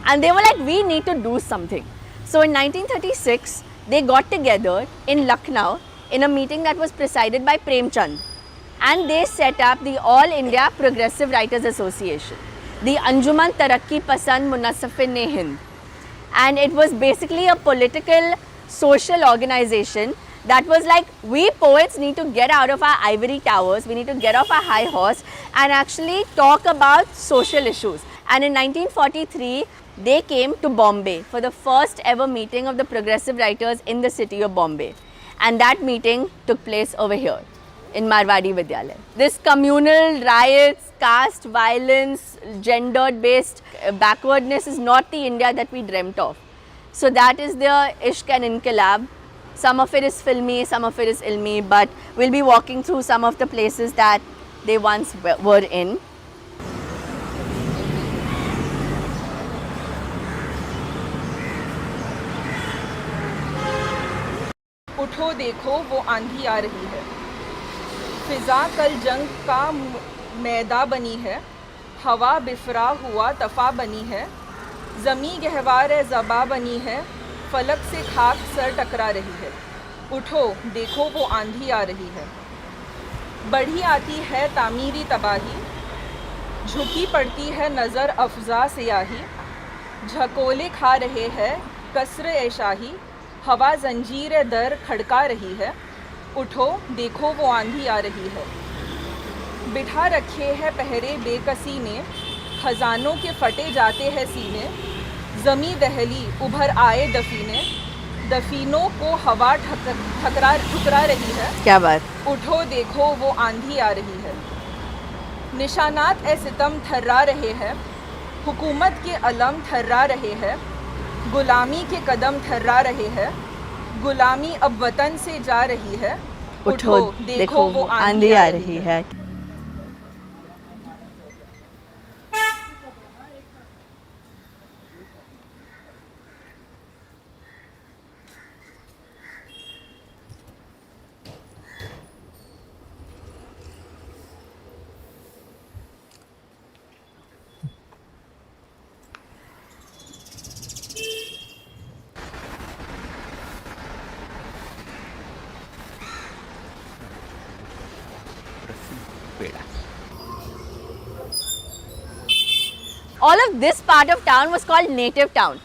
And they were like, we need to do something. So in 1936, they got together in Lucknow in a meeting that was presided by Prem Chand. And they set up the All India Progressive Writers Association, the Anjuman Tarakki Pasand Munassifin-e-Hind. And it was basically a political, social organization that was like, we poets need to get out of our ivory towers, we need to get off our high horse and actually talk about social issues. And in 1943, they came to Bombay for the first ever meeting of the progressive writers in the city of Bombay. And that meeting took place over here in Marwadi Vidyalaya. This communal riots, caste violence, gendered based backwardness is not the India that we dreamt of. So that is the Ishq and Inqilab. Some of it is filmy, some of it is ilmi, but we'll be walking through some of the places that they once were in. उठो देखो वो आंधी आ रही है, फिजा कल जंग का मैदा बनी है, हवा बिफरा हुआ तफा बनी है, ज़मी गहवार ज़बा बनी है, फलक से खाक सर टकरा रही है। उठो देखो वो आंधी आ रही है, बढ़ी आती है तामीरी तबाही, झुकी पड़ती है नज़र अफजा सियाही, झकोले खा रहे हैं कसर ए शाही, हवा जंजीर दर खड़का रही है। उठो देखो वो आंधी आ रही है, बिठा रखे हैं पहरे बेकसी ने, खजानों के फटे जाते हैं सीने, ज़मी दहली उभर आए दफीने, दफीनों को हवा ठुकरा रही है। क्या बात। उठो देखो वो आंधी आ रही है, निशानात ए सितम थर्रा रहे हैं, हुकूमत के अलम थर्रा रहे हैं, गुलामी के कदम थर्रा रहे हैं, गुलामी अब वतन से जा रही है। उठो देखो वो आंधी आ रही है। All of this part of town was called Native Town.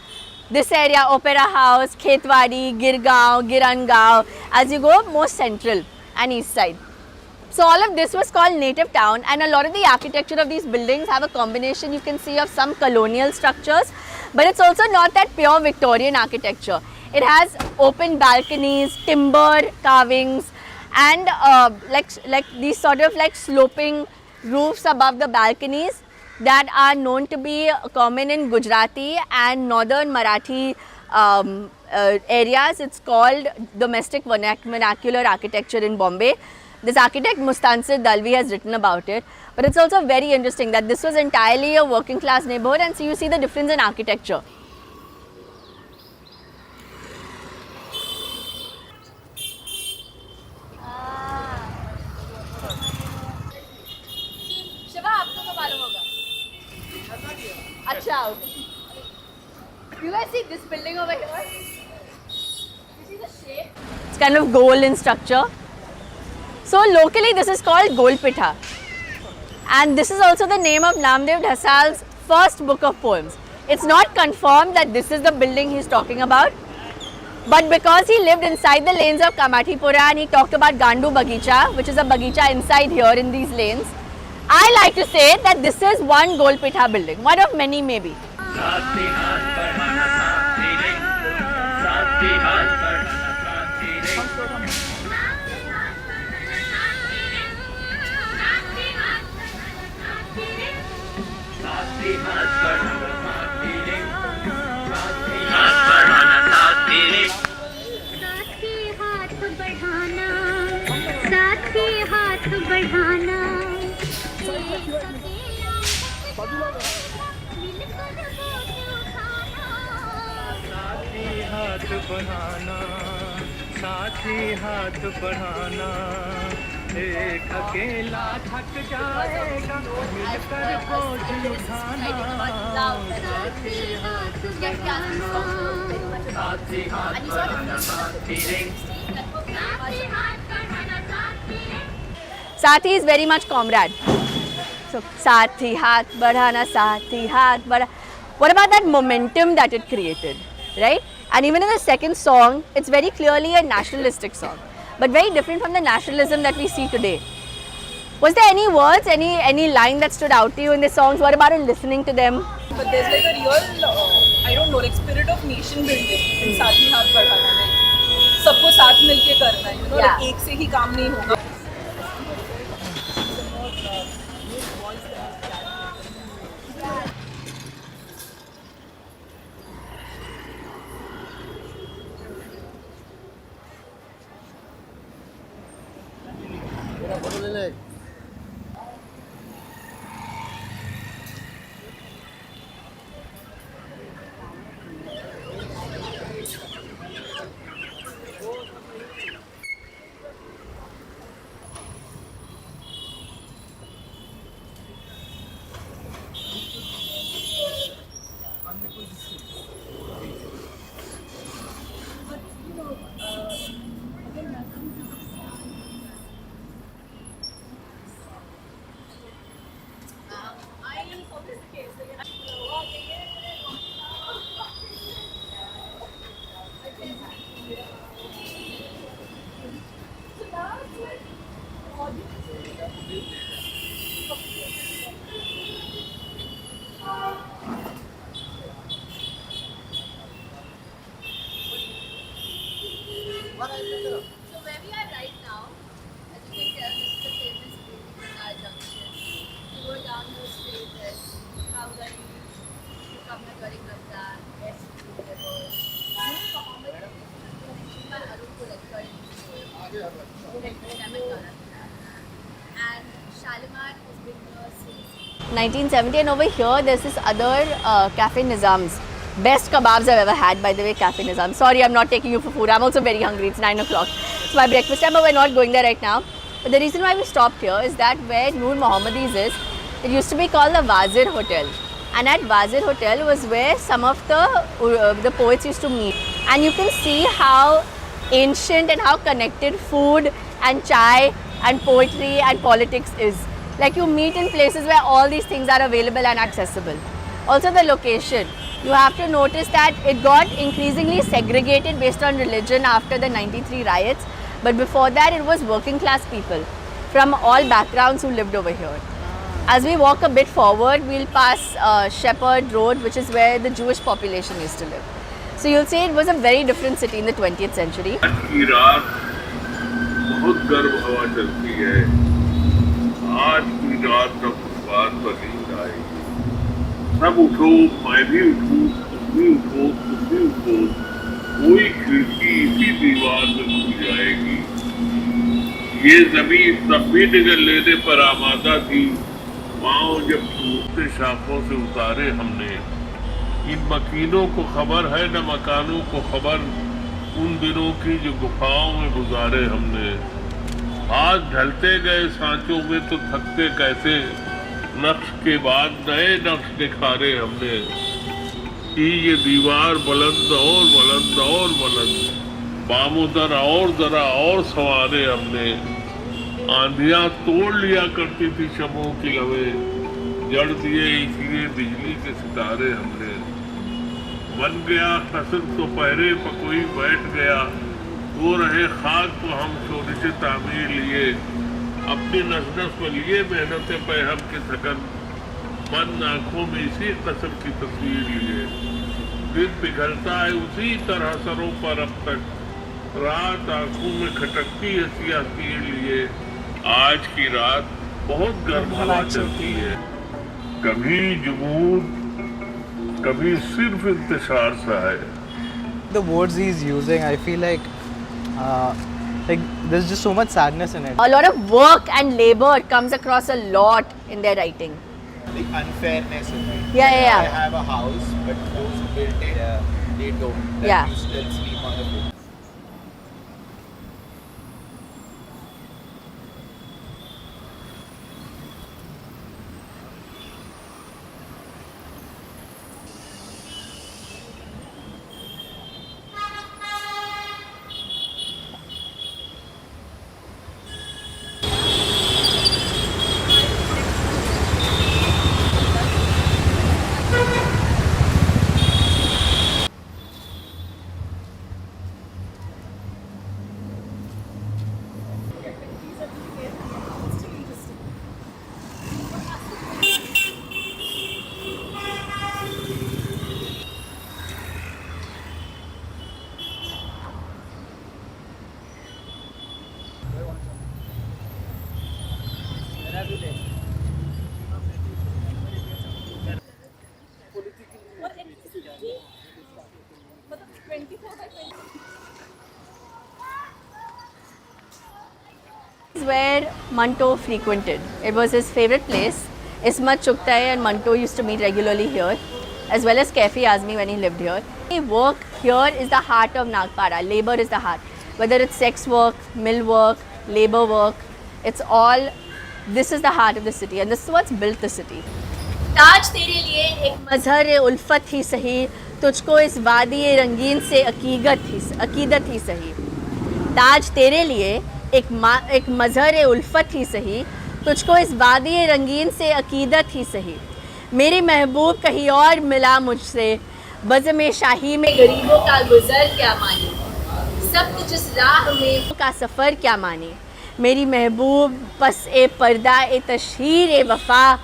This area, Opera House, Khetwadi, Girgaon, Girangaon, as you go more central and east side. So all of this was called Native Town, and a lot of the architecture of these buildings have a combination you can see of some colonial structures, but it's also not that pure Victorian architecture. It has open balconies, timber carvings, and like these sort of like sloping roofs above the balconies that are known to be common in Gujarati and northern Marathi areas. It's called domestic vernacular architecture in Bombay. This architect Mustansir Dalvi has written about it, but it's also very interesting that this was entirely a working class neighborhood, and so you see the difference in architecture. Achha, you guys see this building over here? You see the shape? It's kind of goal in structure. So locally this is called Golpitha, and this is also the name of Namdev Dhasal's first book of poems. It's not confirmed that this is the building he's talking about, but because he lived inside the lanes of Kamathipura and he talked about Gandu Bagicha, which is a bagicha inside here in these lanes, I like to say that this is one Golpitha building, one of many maybe. साथी हाथ बढ़ाना, एक अकेला थक जाएगा, मिलकर बोझ उठाना, साथी हाथ Yes, yeah, these songs were very much about. And you saw the films that were very much. Saathi is very much comrade. So, Saathi haath badhana, Saathi haath badhana. What about that momentum that it created, right? And even in the second song, it's very clearly a nationalistic song, but very different from the nationalism that we see today. Was there any words, any line that stood out to you in the songs? What about it listening to them? But there's like a real, I don't know, like spirit of nation building in साथ ही हाथ बढ़ाना, like सबको साथ मिलके करना है, you know, Yeah. like एक से ही काम नहीं होगा. So where we are right now, as you can tell, this is the famous Banar Junction. You go down the street, there's Kaugari, Kamna Gari Ganda, S. Rivers, Mohammed, Arupur, and Shalimar has been here since 1970. And over here, there's this other Cafe Nizam's. Best kebabs I've ever had, by the way, Cafe Nizam. Sorry, I'm not taking you for food. I'm also very hungry. It's 9 o'clock. It's my breakfast time, but we're not going there right now. But the reason why we stopped here is that where Noor Mohammadi's is, it used to be called the Wazir Hotel. And at Wazir Hotel was where some of the poets used to meet. And you can see how ancient and how connected food and chai and poetry and politics is. Like you meet in places where all these things are available and accessible. Also the location. You have to notice that it got increasingly segregated based on religion after the 93 riots. But before that, it was working class people from all backgrounds who lived over here. As we walk a bit forward, we'll pass Shepherd Road, which is where the Jewish population used to live. So you'll see it was a very different city in the 20th century. आज की रात बहुत गर्म हवा चलती है. आज की रात का फुटपाथ पर नींद आएगी. सब उठो, मैं भी उठूं, तुम भी उठो, तुम भी उठो. कोई खिड़की इसी दीवार में खुल जाएगी. ये जमीन तब भी निगल लेने पर आमादा थी. पाँव जब टूटते शाखों से उतारे हमने. इन मकीनों को खबर है न मकानों को खबर उन दिनों की जो गुफाओं में गुजारे हमने. हाथ ढलते गए सांचों में तो थकते कैसे. नक्श के बाद नए नक्श निखारे हमने. कि ये दीवार बुलंद और बुलंद और बुलंद. बामोदर और जरा और संवारे हमने. आंधियां तोड़ लिया करती थी शमों की लवे. जड़ दिए इसीलिए बिजली के सितारे हमने. बन गया कसर तो पहरे पर कोई बैठ गया. वो रहे खाक को हम शोरिश तामीर लिए. अपनी नस-नस में लिए मेहनत पे हम के थकन. बंद आँखों में इसी कसर की तस्वीर लिए. दिन पिघलता है उसी तरह सरों पर अब तक. रात आँखों में खटकती है सियाह तीर लिए. आज की रात बहुत गर्म हवा चलती है. कभी जुमूद, कभी सिर्फ इंतशार सा है. The words he's using, I feel like there's just so much sadness in it. A lot of work and labor comes across a lot in their writing. The unfairness of it. Yeah. I have a house, but those who built it, they don't. That Yeah. you still sleep on the floor. Where Manto frequented. It was his favorite place. Ismat Chugtai and Manto used to meet regularly here, as well as Kaifi Azmi when he lived here. Work here is the heart of Nagpara. Labor is the heart. Whether it's sex work, mill work, labor work, it's all, this is the heart of the city, and this is what's built the city. ताज तेरे लिए एक मजहर उल्फत ही सही, तुझको इस वादी रंगीन से अकीदत ही सही. ताज तेरे लिए एक मजहर उल्फत ही सही, तुझको इस वादी रंगीन से अकीदत ही सही. मेरी महबूब कहीं और मिला मुझसे, बज़्म शाही में गरीबों का गुज़र क्या मानी, सब कुछ इस राह में का सफ़र क्या मानी. मेरी महबूब पस ए पर्दा ए तशहीर ए वफ़ा,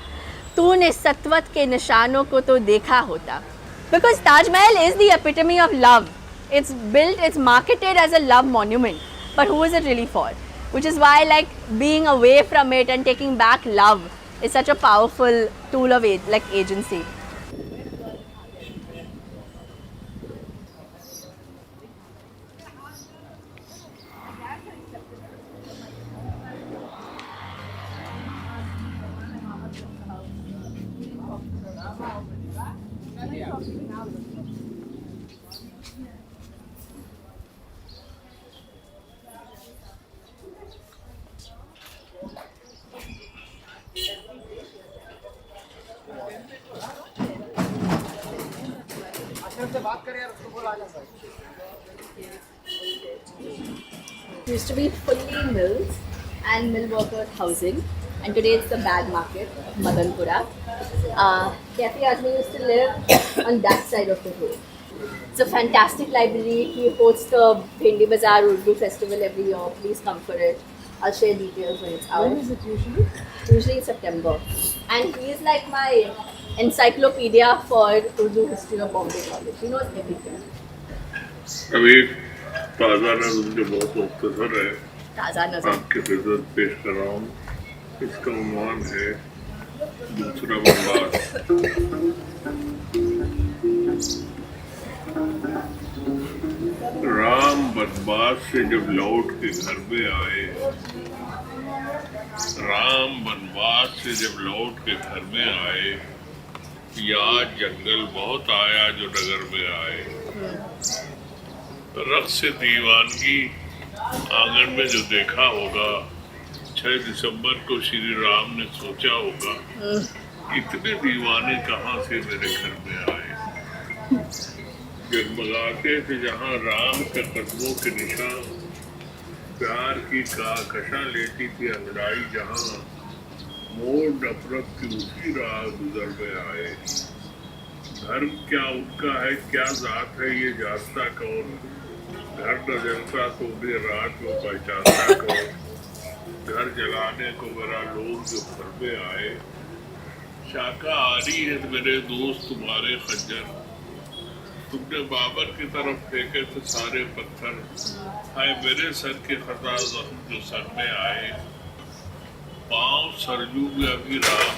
तूने सत्वत के निशानों को तो देखा होता. Because Taj Mahal is the epitome of love. It's built, it's marketed as a love monument. But who is it really for? Which is why, like, being away from it and taking back love is such a powerful tool of agency. Used to be fully mills and mill workers housing, and today it's the bag market, Madanpura. Kaifi Azmi used to live on that side of the road. It's a fantastic library. He hosts the Bhendi Bazaar Urdu Festival every year. Please come for it. I'll share details when it's out. When is it usually? Usually in September. And he is like my encyclopedia for Urdu history of Bombay College. He knows everything. अभी ताज़ा नज़र जो बहुत मुख्तसर है ताज़ा नज़र आपके खिदमत पेश कर रहा हूँ. इसका उन्वान है दूसरा बनवास. राम बनवास से जब लौट के घर में आए, राम बनवास से जब लौट के घर में आए, याद जंगल बहुत आया जो नगर में आए. रक्त से दीवानगी आंगन में जो देखा होगा, 6 दिसंबर को श्री राम ने सोचा होगा, इतने दीवाने कहाँ से मेरे घर में आए. जगमगाते थे जहाँ राम के कदमों के निशान, प्यार की कशा लेती थी अंगड़ाई जहाँ, मोड़ नफरत की उसी राह गुजर में आए. धर्म क्या उनका है, क्या जात है, ये जानता कौन. घर न जलता तो उन्हें रात को पहचानता कौन. घर जलाने को मेरा लोग जो घर में आए. शाकाहारी है मेरे दोस्त तुम्हारे खंजर, तुमने बाबर की तरफ फेंके थे सारे पत्थर. हाय मेरे सर के खता जख्म जो सर में आए. पाँव सरजू में अभी राम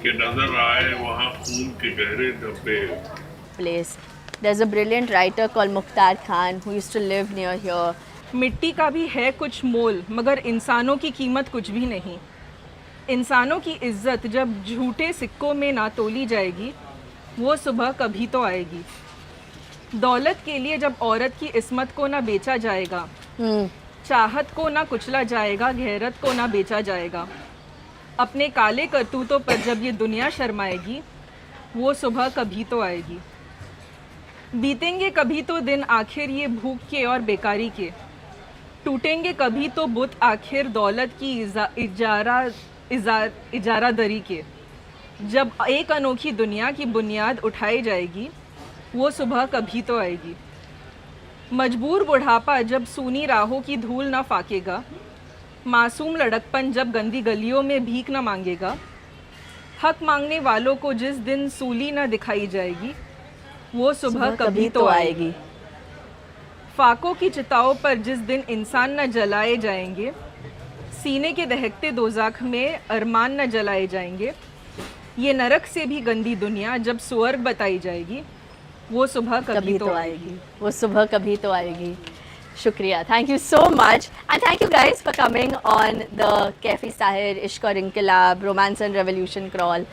के नजर आए, वहाँ खून के गहरे धब्बे. Place. There's a brilliant writer called Mukhtar Khan who used to live near here. मिट्टी का भी है कुछ मोल, मगर इंसानों की कीमत कुछ भी नहीं. इंसानों की इज्जत जब झूठे सिक्कों में ना तोली जाएगी, वो सुबह कभी तो आएगी. दौलत के लिए जब औरत की इस्मत को ना बेचा जाएगा, चाहत को ना कुचला जाएगा, गैरत को ना बेचा जाएगा. अपने काले करतूतों पर जब ये दुनिया शर्माएगी, वो सुबह कभी तो आएगी. बीतेंगे कभी तो दिन आखिर ये भूख के और बेकारी के, टूटेंगे कभी तो बुत आखिर दौलत की इजारा दरी के. जब एक अनोखी दुनिया की बुनियाद उठाई जाएगी, वो सुबह कभी तो आएगी. मजबूर बुढ़ापा जब सूनी राहों की धूल ना फाकेगा, मासूम लड़कपन जब गंदी गलियों में भीख न मांगेगा, हक मांगने वालों को जिस दिन सूली न दिखाई जाएगी, वो सुबह कभी तो आएगी. फाकों की चिताओं पर जिस दिन इंसान न जलाए जाएंगे, सीने के दहकते दोज़ख में अरमान न जलाए जाएंगे, ये नरक से भी गंदी दुनिया जब स्वर्ग बताई जाएगी, वो सुबह कभी तो आएगी, वो सुबह कभी तो आएगी. Shukriya. Thank you so much. And thank you guys for coming on the Cafe Sahir, Ishq Aur Inqilab, Romance and Revolution crawl.